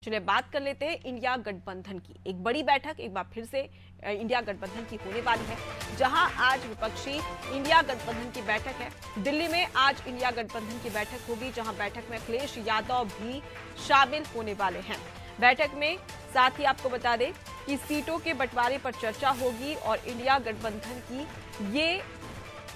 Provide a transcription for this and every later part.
चलिए बात कर लेते हैं इंडिया गठबंधन की। एक बड़ी बैठक एक बार फिर से इंडिया गठबंधन की होने वाली है, जहां आज विपक्षी इंडिया गठबंधन की बैठक है। दिल्ली में आज इंडिया गठबंधन की बैठक होगी, जहां बैठक में अखिलेश यादव भी शामिल होने वाले हैं। बैठक में साथ ही आपको बता दें कि सीटों के बंटवारे पर चर्चा होगी और इंडिया गठबंधन की ये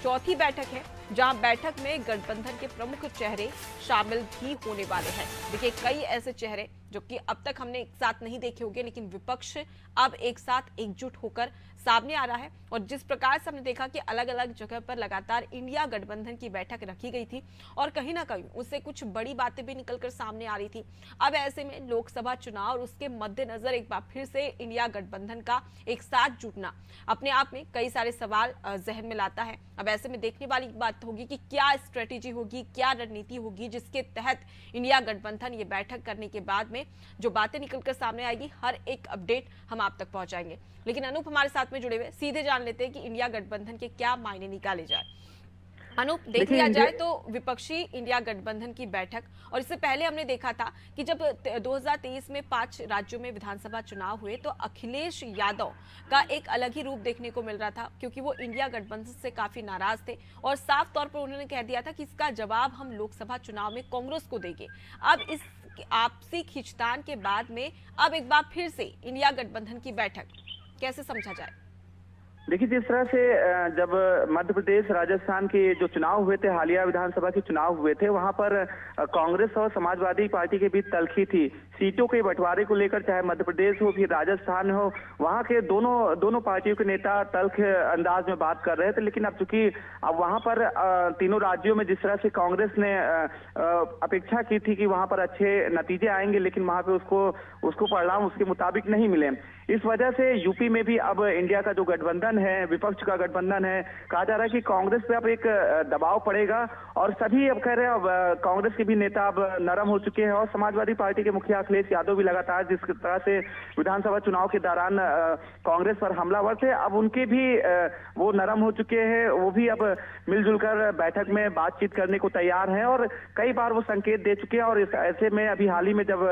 चौथी बैठक है, जहां बैठक में गठबंधन के प्रमुख चेहरे शामिल भी होने वाले हैं। देखिए, कई ऐसे चेहरे जो कि अब तक हमने एक साथ नहीं देखे होंगे, लेकिन विपक्ष अब एक साथ एकजुट होकर सामने आ रहा है। और जिस प्रकार से हमने देखा कि अलग अलग जगह पर लगातार इंडिया गठबंधन की बैठक रखी गई थी और कहीं ना कहीं उससे कुछ बड़ी बातें भी निकलकर सामने आ रही थी। अब ऐसे में लोकसभा चुनाव और उसके मद्देनजर एक बार फिर से इंडिया गठबंधन का एक साथ जुटना अपने आप में कई सारे सवाल जहन में लाता है। अब ऐसे में देखने वाली बात होगी कि क्या स्ट्रेटेजी होगी, क्या रणनीति होगी, जिसके तहत इंडिया गठबंधन ये बैठक करने के बाद में जो बातें निकलकर सामने आएगी, हर एक अपडेट हम आप तक पहुंचाएंगे। लेकिन अनूप हमारे साथ में जुड़े हुए, सीधे जान लेते हैं कि इंडिया गठबंधन के क्या मायने निकाले जाए। अनूप, देख लिया जाए तो विपक्षी इंडिया गठबंधन की बैठक, और इससे पहले हमने देखा था कि जब 2023 में 5 राज्यों में विधानसभा चुनाव हुए तो अखिलेश यादव का एक अलग ही रूप देखने को मिल रहा था, क्योंकि वो इंडिया गठबंधन से काफी नाराज थे और साफ तौर पर उन्होंने कह दिया था कि इसका जवाब हम लोकसभा चुनाव में कांग्रेस को देंगे। अब इस आपसी खींचतान के बाद में अब एक बार फिर से इंडिया गठबंधन की बैठक कैसे समझा जाए? देखिए, जिस तरह से जब मध्य प्रदेश राजस्थान के जो चुनाव हुए थे, हालिया विधानसभा के चुनाव हुए थे, वहां पर कांग्रेस और समाजवादी पार्टी के बीच तल्खी थी सीटों के बंटवारे को लेकर। चाहे मध्य प्रदेश हो फिर राजस्थान हो, वहां के दोनों पार्टियों के नेता तल्ख अंदाज में बात कर रहे थे। लेकिन अब चूंकि अब वहां पर तीनों राज्यों में जिस तरह से कांग्रेस ने अपेक्षा की थी कि वहां पर अच्छे नतीजे आएंगे, लेकिन वहां पे उसको परिणाम उसके मुताबिक नहीं मिले। इस वजह से यूपी में भी अब इंडिया का जो गठबंधन है, विपक्ष का गठबंधन है, कहा जा रहा है कि कांग्रेस पे अब एक दबाव पड़ेगा और सभी अब कह रहे हैं, अब कांग्रेस के भी नेता अब नरम हो चुके हैं और समाजवादी पार्टी के मुखिया अखिलेश यादव भी लगातार जिस तरह से विधानसभा चुनाव के दौरान कांग्रेस पर हमलावर थे, अब उनके भी वो नरम हो चुके हैं। वो भी अब मिलजुल कर बैठक में बातचीत करने को तैयार हैं और कई बार वो संकेत दे चुके हैं। और ऐसे में अभी हाल ही में जब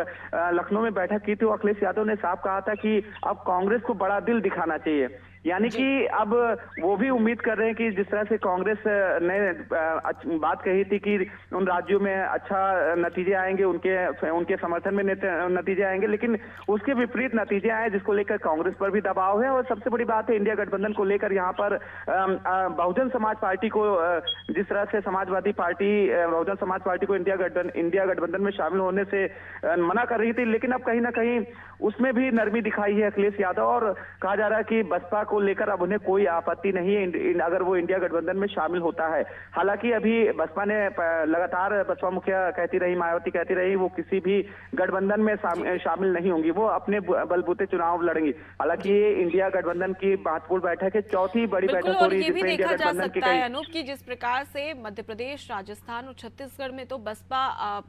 लखनऊ में बैठक की थी, तो अखिलेश यादव ने साफ कहा था कि अब कांग्रेस को बड़ा दिल दिखाना चाहिए। यानी कि अब वो भी उम्मीद कर रहे हैं कि जिस तरह से कांग्रेस ने बात कही थी कि उन राज्यों में अच्छा नतीजे आएंगे, उनके समर्थन में नतीजे आएंगे, लेकिन उसके विपरीत नतीजे आए, जिसको लेकर कांग्रेस पर भी दबाव है। और सबसे बड़ी बात है, इंडिया गठबंधन को लेकर यहाँ पर बहुजन समाज पार्टी को, जिस तरह से समाजवादी पार्टी बहुजन समाज पार्टी को इंडिया गठबंधन में शामिल होने से मना कर रही थी, लेकिन अब कहीं ना कहीं उसमें भी नरमी दिखाई है अखिलेश यादव। और कहा जा रहा है कि बसपा को लेकर अब उन्हें कोई आपत्ति नहीं है अगर वो इंडिया गठबंधन में शामिल होता है। हालांकि अभी बसपा ने लगातार, बसपा मुखिया कहती रही, मायावती कहती रही, वो किसी भी गठबंधन में शामिल नहीं होंगी, वो अपने बलबूते चुनाव लड़ेंगी। हालांकि ये इंडिया गठबंधन की महत्वपूर्ण बैठक है, चौथी बड़ी बैठक हो रही है जिसमें इंडिया गठबंधन की कई। अनूप की जिस प्रकार से मध्य प्रदेश, राजस्थान और छत्तीसगढ़ में तो बसपा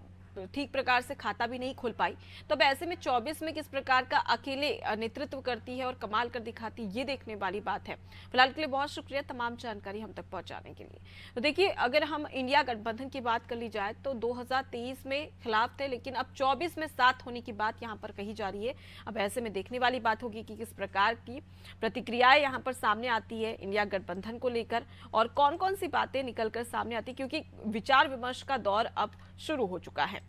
ठीक प्रकार से खाता भी नहीं खोल पाई, तो अब ऐसे में 24 में किस प्रकार का अकेले नेतृत्व करती है और कमाल कर दिखाती है, ये देखने वाली बात है। फिलहाल के लिए बहुत शुक्रिया तमाम जानकारी हम तक पहुंचाने के लिए। तो देखिए, अगर हम इंडिया गठबंधन की बात कर ली जाए तो 2023 में खिलाफ थे, लेकिन अब 24 में साथ होने की बात यहाँ पर कही जा रही है। अब ऐसे में देखने वाली बात होगी कि किस प्रकार की प्रतिक्रियाएं यहाँ पर सामने आती है इंडिया गठबंधन को लेकर और कौन कौन सी बातें निकलकर सामने आती है, क्योंकि विचार विमर्श का दौर अब शुरू हो चुका है।